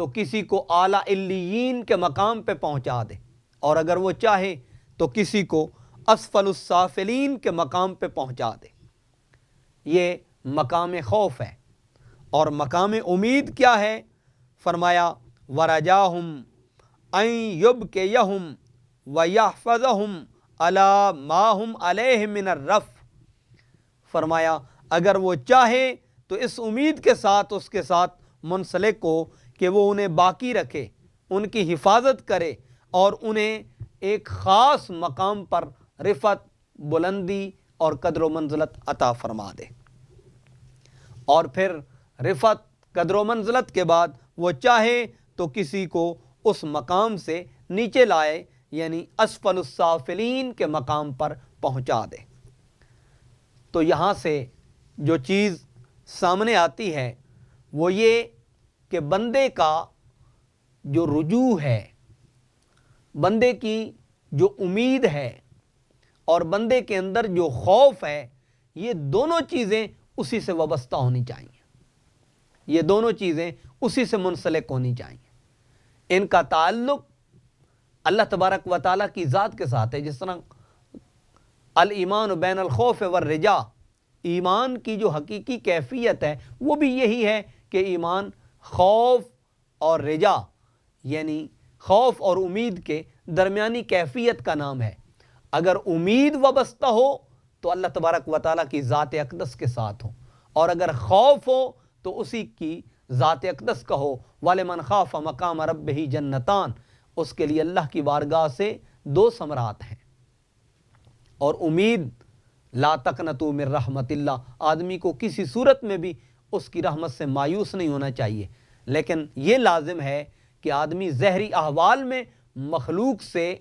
تو کسی کو اعلیٰ علیین کے مقام پہ پہنچا دے، اور اگر وہ چاہے تو کسی کو اسفل السافلین کے مقام پہ پہنچا دے۔ یہ مقام خوف ہے۔ اور مقام امید کیا ہے؟ فرمایا وَرَجَاهُمْ أَن يُبْقِيَهُمْ وَيَحْفَظَهُمْ عَلَى مَا هُمْ عَلَيْهِ مِنَ الرَّفْعِ، فرمایا اگر وہ چاہے تو اس امید کے ساتھ اس کے ساتھ منسلک ہو کہ وہ انہیں باقی رکھے، ان کی حفاظت کرے اور انہیں ایک خاص مقام پر رفعت، بلندی اور قدر و منزلت عطا فرما دے۔ اور پھر رفعت، قدر و منزلت کے بعد وہ چاہے تو کسی کو اس مقام سے نیچے لائے، یعنی اسفل السافلین کے مقام پر پہنچا دے۔ تو یہاں سے جو چیز سامنے آتی ہے وہ یہ کہ بندے کا جو رجوع ہے، بندے کی جو امید ہے اور بندے کے اندر جو خوف ہے، یہ دونوں چیزیں اسی سے وابستہ ہونی چاہیے، یہ دونوں چیزیں اسی سے منسلک ہونی چاہیے۔ ان کا تعلق اللہ تبارک و تعالیٰ کی ذات کے ساتھ ہے۔ جس طرح الایمان بین الخوف والرجاء، ایمان کی جو حقیقی کیفیت ہے وہ بھی یہی ہے کہ ایمان خوف اور رجا، یعنی خوف اور امید کے درمیانی کیفیت کا نام ہے۔ اگر امید وابستہ ہو تو اللہ تبارک و تعالیٰ کی ذات اقدس کے ساتھ ہو، اور اگر خوف ہو تو اسی کی ذات اقدس کا ہو۔ وَلِمَنْ خَافَ مَقَامَ رَبِّهِ جَنَّتَانِ، اس کے لیے اللہ کی بارگاہ سے دو ثمرات ہیں۔ اور امید، لا تقنطوا من رحمت اللہ، آدمی کو کسی صورت میں بھی اس کی رحمت سے مایوس نہیں ہونا چاہیے، لیکن یہ لازم ہے کہ آدمی ظاہری احوال میں مخلوق سے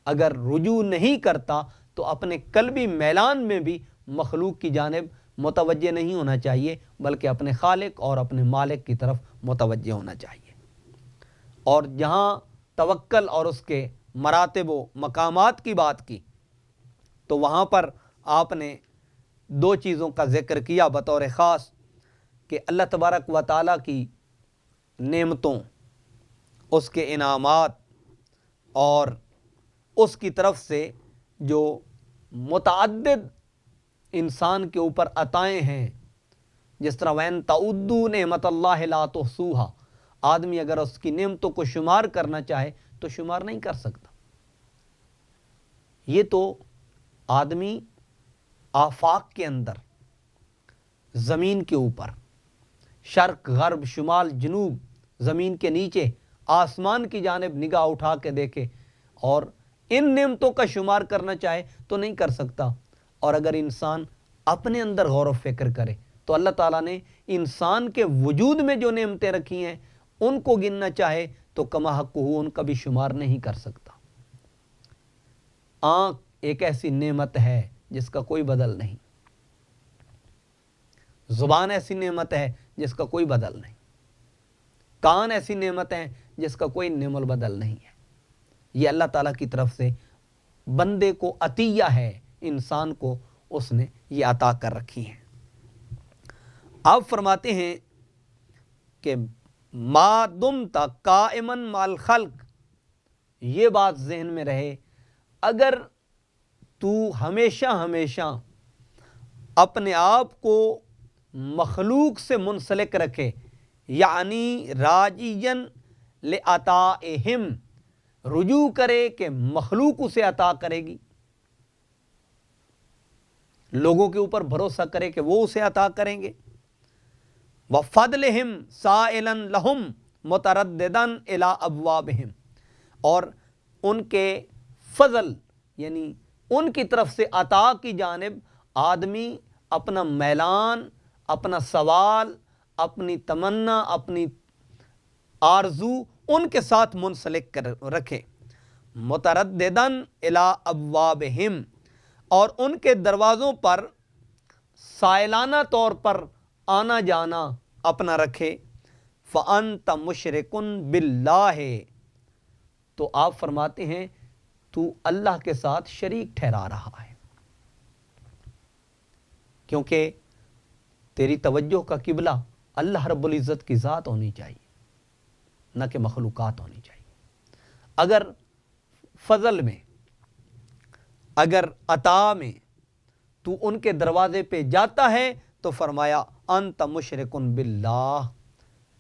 اگر رجوع نہیں کرتا تو اپنے قلبی میلان میں بھی مخلوق کی جانب متوجہ نہیں ہونا چاہیے، بلکہ اپنے خالق اور اپنے مالک کی طرف متوجہ ہونا چاہیے۔ اور جہاں توکل اور اس کے مراتب و مقامات کی بات کی تو وہاں پر آپ نے دو چیزوں کا ذکر کیا بطور خاص، کہ اللہ تبارک و تعالیٰ کی نعمتوں، اس کے انعامات اور اس کی طرف سے جو متعدد انسان کے اوپر عطائیں ہیں، جس طرح وَإِن تَعُدُّوا نِعْمَتَ اللَّهِ لَا تُحْصُوهَا، آدمی اگر اس کی نعمتوں کو شمار کرنا چاہے تو شمار نہیں کر سکتا۔ یہ تو آدمی آفاق کے اندر، زمین کے اوپر، شرق، غرب، شمال، جنوب، زمین کے نیچے، آسمان کی جانب نگاہ اٹھا کے دیکھے اور ان نعمتوں کا شمار کرنا چاہے تو نہیں کر سکتا۔ اور اگر انسان اپنے اندر غور و فکر کرے تو اللہ تعالیٰ نے انسان کے وجود میں جو نعمتیں رکھی ہیں ان کو گننا چاہے تو کما حق ہو ان کا بھی شمار نہیں کر سکتا۔ آنکھ ایک ایسی نعمت ہے جس کا کوئی بدل نہیں، زبان ایسی نعمت ہے جس کا کوئی بدل نہیں، کان ایسی نعمت ہے جس کا کوئی نعم البدل نہیں ہے۔ یہ اللہ تعالیٰ کی طرف سے بندے کو عطیہ ہے، انسان کو اس نے یہ عطا کر رکھی ہیں۔ آپ فرماتے ہیں کہ ما دمت قائما مع الخلق، یہ بات ذہن میں رہے، اگر تو ہمیشہ ہمیشہ اپنے آپ کو مخلوق سے منسلک رکھے، یعنی راجین لعطائہم، رجوع کرے کہ مخلوق اسے عطا کرے گی، لوگوں کے اوپر بھروسہ کرے کہ وہ اسے عطا کریں گے۔ وَفَضْلِهِمْ سَائِلًا لَهُمْ مُتَرَدِّدًا إِلَىٰ أَبْوَابِهِمْ، اور ان کے فضل یعنی ان کی طرف سے عطا کی جانب آدمی اپنا میلان، اپنا سوال، اپنی تمنا، اپنی آرزو ان کے ساتھ منسلک کر رکھے۔ مترددن الی ابوابہم، اور ان کے دروازوں پر سائلانہ طور پر آنا جانا اپنا رکھے۔ فَأَنْتَ مُشْرِكٌ بِاللَّهِ، تو آپ فرماتے ہیں تو اللہ کے ساتھ شریک ٹھہرا رہا ہے، کیونکہ تیری توجہ کا قبلہ اللہ رب العزت کی ذات ہونی چاہیے۔ نہ کہ مخلوقات ہونی چاہیے۔ اگر فضل میں، اگر عطا میں تو ان کے دروازے پہ جاتا ہے تو فرمایا انت مشرکن باللہ،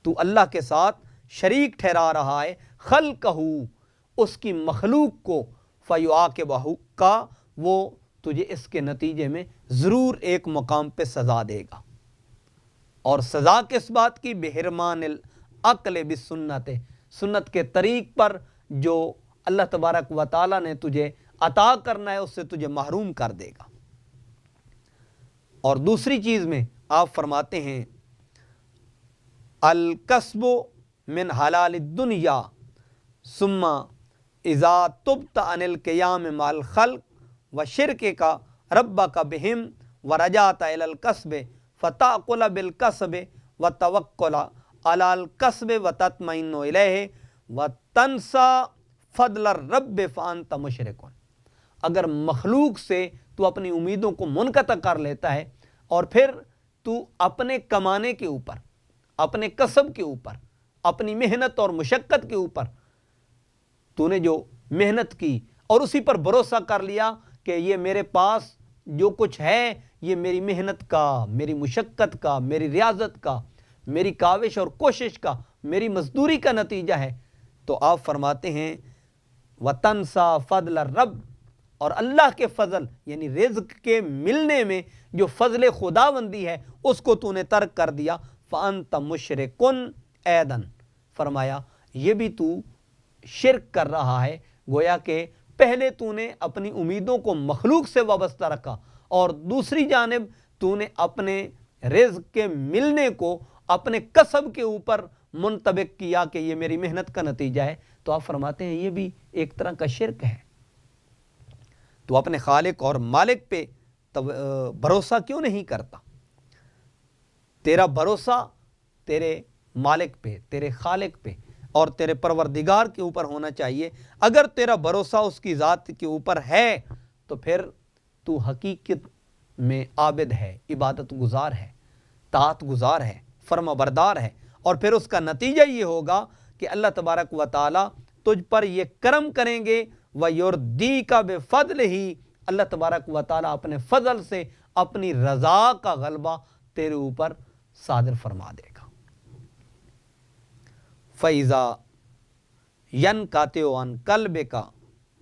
تو اللہ کے ساتھ شریک ٹھہرا رہا ہے خلقہ، اس کی مخلوق کو، فیعاقبہ کا، وہ تجھے اس کے نتیجے میں ضرور ایک مقام پہ سزا دے گا۔ اور سزا کس بات کی؟ بحرمان العقل بسنت، سنت کے طریق پر جو اللہ تبارک و تعالیٰ نے تجھے عطا کرنا ہے اس سے تجھے محروم کر دے گا۔ اور دوسری چیز میں آپ فرماتے ہیں الکسب من حلال الدنیا ثم اذا تبت عن القیام مع الخلق وشرک کا ربک بہم ورجعت الی الکسب فتعقل بالکسب وتوکل علی الکسب وتطمئن الیہ وتنسى فضل الرب فانت مشرک۔ اگر مخلوق سے تو اپنی امیدوں کو منقطع کر لیتا ہے اور پھر تو اپنے کمانے کے اوپر، اپنے کسب کے اوپر، اپنی محنت اور مشقت کے اوپر تو نے جو محنت کی اور اسی پر بھروسہ کر لیا کہ یہ میرے پاس جو کچھ ہے یہ میری محنت کا، میری مشقت کا، میری ریاضت کا، میری کاوش اور کوشش کا، میری مزدوری کا نتیجہ ہے، تو آپ فرماتے ہیں وَتَنْسَى فَضْلَ الرَّبِّ، اور اللہ کے فضل یعنی رزق کے ملنے میں جو فضل خداوندی ہے اس کو تو نے ترک کر دیا، فَأَنْتَ مُشْرِكٌ ایدن، فرمایا یہ بھی تو شرک کر رہا ہے، گویا کہ پہلے تو نے اپنی امیدوں کو مخلوق سے وابستہ رکھا اور دوسری جانب تو نے اپنے رزق کے ملنے کو اپنے کسب کے اوپر منطبق کیا کہ یہ میری محنت کا نتیجہ ہے، تو آپ فرماتے ہیں یہ بھی ایک طرح کا شرک ہے۔ تو اپنے خالق اور مالک پہ بھروسہ کیوں نہیں کرتا؟ تیرا بھروسہ تیرے مالک پہ، تیرے خالق پہ اور تیرے پروردگار کے اوپر ہونا چاہیے۔ اگر تیرا بھروسہ اس کی ذات کے اوپر ہے تو پھر تو حقیقت میں عابد ہے، عبادت گزار ہے، طاعت گزار ہے، فرما بردار ہے، اور پھر اس کا نتیجہ یہ ہوگا کہ اللہ تبارک و تعالیٰ تجھ پر یہ کرم کریں گے، وَيُرْدِيكَ بِفَضْلِهِ، اللہ تبارک و تعالیٰ اپنے فضل سے اپنی رضا کا غلبہ تیرے اوپر صادر فرما دے گا۔ فَإِذَا يَنْقَطِعُ عَنْ قَلْبِكَ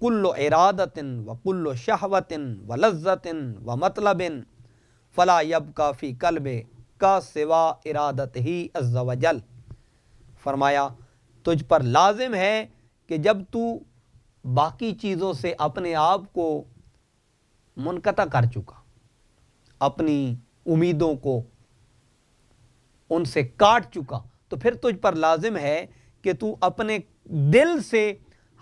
كُلُّ إِرَادَةٍ وَكُلُّ شَهْوَةٍ وَلَذَّةٍ وَمَطْلَبٍ فَلَا يَبْقَى فِي قَلْبِكَ سِوَى إِرَادَتِهِ عَزَّ وَجَلَّ، فرمایا تجھ پر لازم ہے کہ جب تو باقی چیزوں سے اپنے آپ کو منقطع کر چکا، اپنی امیدوں کو ان سے کاٹ چکا، تو پھر تجھ پر لازم ہے کہ تو اپنے دل سے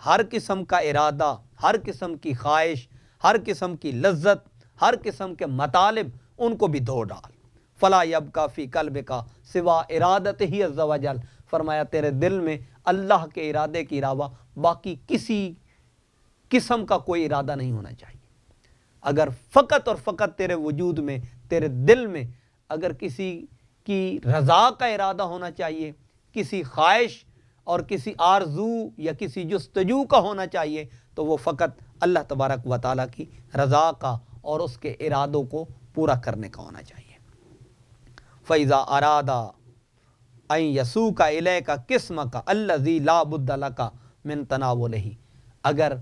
ہر قسم کا ارادہ، ہر قسم کی خواہش، ہر قسم کی لذت، ہر قسم کے مطالب ان کو بھی دھو ڈال۔ فلا یبقی فی قلبک سوا ارادتہ عز وجل، فرمایا تیرے دل میں اللہ کے ارادے کے علاوہ باقی کسی قسم کا کوئی ارادہ نہیں ہونا چاہیے۔ اگر فقط اور فقط تیرے وجود میں، تیرے دل میں اگر کسی کی رضا کا ارادہ ہونا چاہیے، کسی خواہش اور کسی آرزو یا کسی جستجو کا ہونا چاہیے، تو وہ فقط اللہ تبارک و تعالیٰ کی رضا کا اور اس کے ارادوں کو پورا کرنے کا ہونا چاہیے۔ فَإِذَا أَرَادَ أَن يَسُوقَ إِلَيْكَ قِسْمَكَ الَّذِي لَا بُدَّ لَكَ مِن تَنَاوُلِهِ، اگر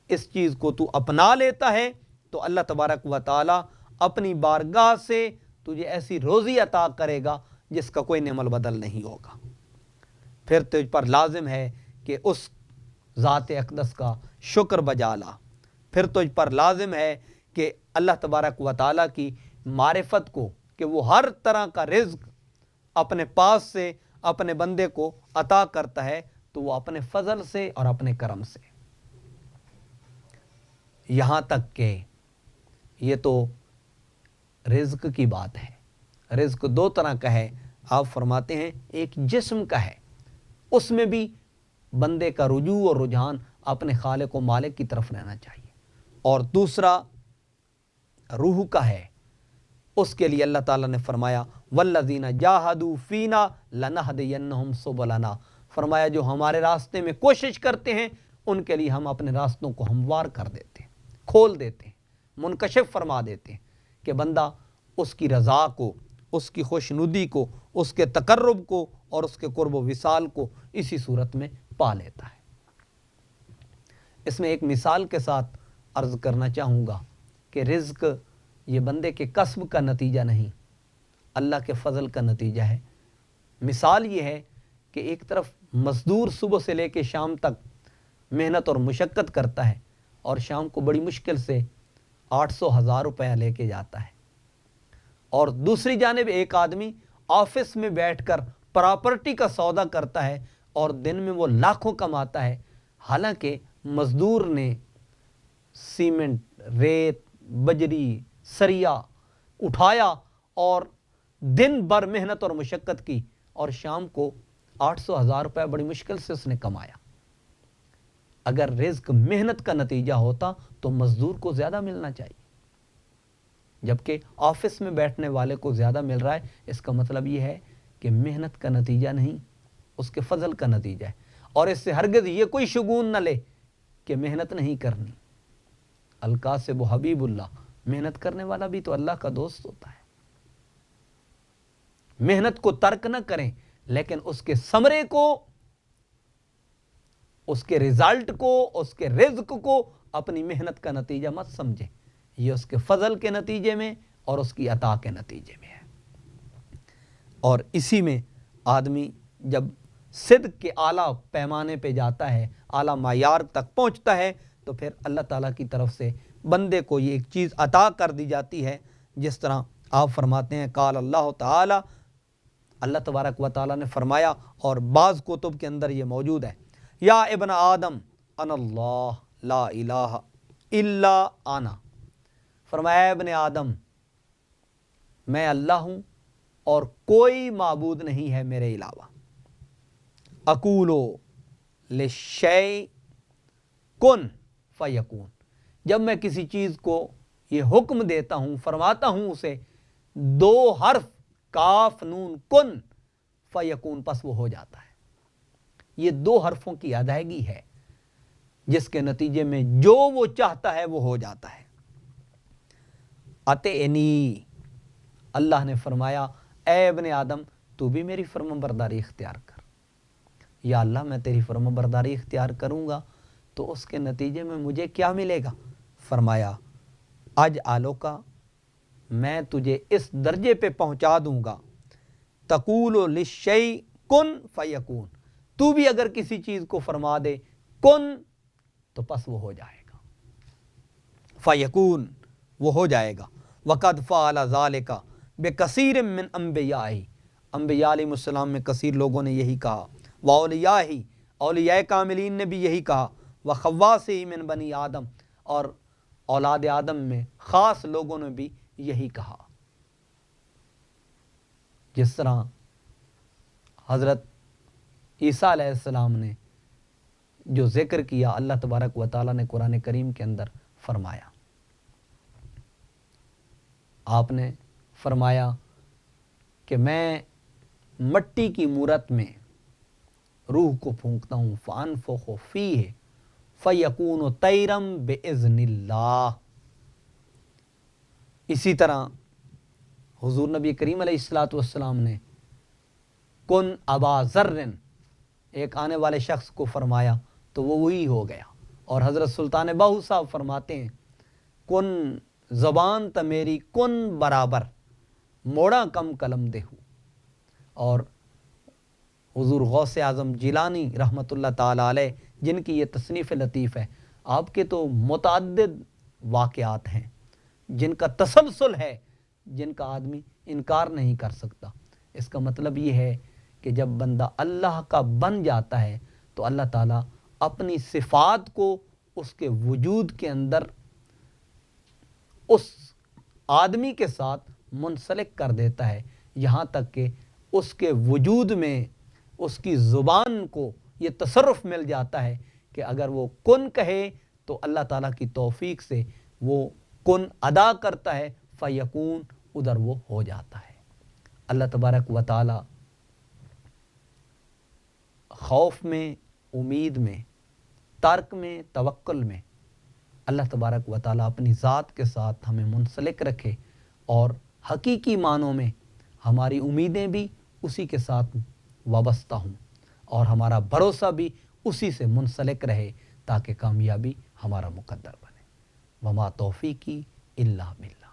اس چیز کو تو اپنا لیتا ہے تو اللہ تبارک و تعالیٰ اپنی بارگاہ سے تجھے ایسی روزی عطا کرے گا جس کا کوئی نعمل بدل نہیں ہوگا۔ پھر تجھ پر لازم ہے کہ اس ذات اقدس کا شکر بجا لا، پھر تجھ پر لازم ہے کہ اللہ تبارک و تعالیٰ کی معرفت کو، کہ وہ ہر طرح کا رزق اپنے پاس سے اپنے بندے کو عطا کرتا ہے تو وہ اپنے فضل سے اور اپنے کرم سے۔ یہاں تک کہ یہ تو رزق کی بات ہے، رزق دو طرح کا ہے، آپ فرماتے ہیں ایک جسم کا ہے، اس میں بھی بندے کا رجوع اور رجحان اپنے خالق و مالک کی طرف رہنا چاہیے، اور دوسرا روح کا ہے، اس کے لیے اللہ تعالیٰ نے فرمایا وَالَّذِينَ جَاهَدُوا فِينَا لَنَهْدِيَنَّهُمْ سُبُلَنَا، فرمایا جو ہمارے راستے میں کوشش کرتے ہیں ان کے لیے ہم اپنے راستوں کو ہموار کر دیتے ہیں، کھول دیتے ہیں، منکشف فرما دیتے ہیں کہ بندہ اس کی رضا کو، اس کی خوشنودی کو، اس کے تقرب کو اور اس کے قرب و وصال کو اسی صورت میں پا لیتا ہے۔ اس میں ایک مثال کے ساتھ عرض کرنا چاہوں گا کہ رزق یہ بندے کے کسب کا نتیجہ نہیں، اللہ کے فضل کا نتیجہ ہے۔ مثال یہ ہے کہ ایک طرف مزدور صبح سے لے کے شام تک محنت اور مشقت کرتا ہے اور شام کو بڑی مشکل سے 800,000 روپیہ لے کے جاتا ہے، اور دوسری جانب ایک آدمی آفس میں بیٹھ کر پراپرٹی کا سودا کرتا ہے اور دن میں وہ لاکھوں کماتا ہے، حالانکہ مزدور نے سیمنٹ، ریت، بجری، سریا اٹھایا اور دن بھر محنت اور مشقت کی اور شام کو 800,000 روپے بڑی مشکل سے اس نے کمایا۔ اگر رزق محنت کا نتیجہ ہوتا تو مزدور کو زیادہ ملنا چاہیے، جبکہ آفس میں بیٹھنے والے کو زیادہ مل رہا ہے۔ اس کا مطلب یہ ہے کہ محنت کا نتیجہ نہیں، اس کے فضل کا نتیجہ ہے، اور اس سے ہرگز یہ کوئی شگون نہ لے کہ محنت نہیں کرنی۔ القاسب و حبیب اللہ، محنت کرنے والا بھی تو اللہ کا دوست ہوتا ہے۔ محنت کو ترک نہ کریں، لیکن اس کے ثمرے کو، اس کے رزلٹ کو، اس کے رزق کو اپنی محنت کا نتیجہ مت سمجھیں، یہ اس کے فضل کے نتیجے میں اور اس کی عطا کے نتیجے میں ہے۔ اور اسی میں آدمی جب صدق کے اعلیٰ پیمانے پہ جاتا ہے، اعلیٰ معیار تک پہنچتا ہے، تو پھر اللہ تعالیٰ کی طرف سے بندے کو یہ ایک چیز عطا کر دی جاتی ہے، جس طرح آپ فرماتے ہیں قال اللہ تعالیٰ، اللہ تبارک و تعالیٰ نے فرمایا، اور بعض کتب کے اندر یہ موجود ہے، یا ابن آدم انا اللہ لا الہ الا انا، فرمایا ابن آدم میں اللہ ہوں اور کوئی معبود نہیں ہے میرے علاوہ۔ اقولو للشیء کن فیکون، جب میں کسی چیز کو یہ حکم دیتا ہوں، فرماتا ہوں اسے، دو حرف کاف نون کن فیکون، پس وہ ہو جاتا ہے۔ یہ دو حرفوں کی ادائیگی ہے جس کے نتیجے میں جو وہ چاہتا ہے وہ ہو جاتا ہے۔ اطعنی، اللہ نے فرمایا اے ابن آدم تو بھی میری فرمان برداری اختیار کر۔ یا اللہ میں تیری فرمان برداری اختیار کروں گا تو اس کے نتیجے میں مجھے کیا ملے گا؟ فرمایا اجعلو کا، میں تجھے اس درجے پہ پہنچا دوں گا، تقول للشیء کن فیکون، تو بھی اگر کسی چیز کو فرما دے کن تو پس وہ ہو جائے گا، فیکون وہ ہو جائے گا۔ وقد فعل ذالک بکثیر من انبیاء، انبیاء علیہ السلام میں کثیر لوگوں نے یہی کہا، واولیاء، اولیاء کاملین نے بھی یہی کہا، وخواصہ من بنی آدم، اور اولاد آدم میں خاص لوگوں نے بھی یہی کہا۔ جس طرح حضرت عیسیٰ علیہ السلام نے جو ذکر کیا، اللہ تبارک و تعالیٰ نے قرآن کریم کے اندر فرمایا، آپ نے فرمایا کہ میں مٹی کی مورت میں روح کو پھونکتا ہوں، فانفخ فیہ فیکون طیرا باذن اللہ۔ اسی طرح حضور نبی کریم علیہ السلام نے کن ابا ذر، ایک آنے والے شخص کو فرمایا تو وہ وہی ہو گیا۔ اور حضرت سلطان باہو صاحب فرماتے ہیں کن زبان تا میری کن برابر، موڑا کم قلم دہو۔ اور حضور غوث اعظم جیلانی رحمۃ اللہ تعالیٰ علیہ، جن کی یہ تصنیف لطیف ہے، آپ کے تو متعدد واقعات ہیں جن کا تسلسل ہے، جن کا آدمی انکار نہیں کر سکتا۔ اس کا مطلب یہ ہے کہ جب بندہ اللہ کا بن جاتا ہے تو اللہ تعالیٰ اپنی صفات کو اس کے وجود کے اندر اس آدمی کے ساتھ منسلک کر دیتا ہے، یہاں تک کہ اس کے وجود میں اس کی زبان کو یہ تصرف مل جاتا ہے کہ اگر وہ کن کہے تو اللہ تعالیٰ کی توفیق سے وہ کن ادا کرتا ہے، فیکون ادھر وہ ہو جاتا ہے۔ اللہ تبارک و تعالیٰ خوف میں، امید میں، ترک میں، توکل میں اللہ تبارک و تعالیٰ اپنی ذات کے ساتھ ہمیں منسلک رکھے، اور حقیقی معنوں میں ہماری امیدیں بھی اسی کے ساتھ وابستہ ہوں، اور ہمارا بھروسہ بھی اسی سے منسلک رہے، تاکہ کامیابی ہمارا مقدر بنے۔ وما توفیقی الا باللہ۔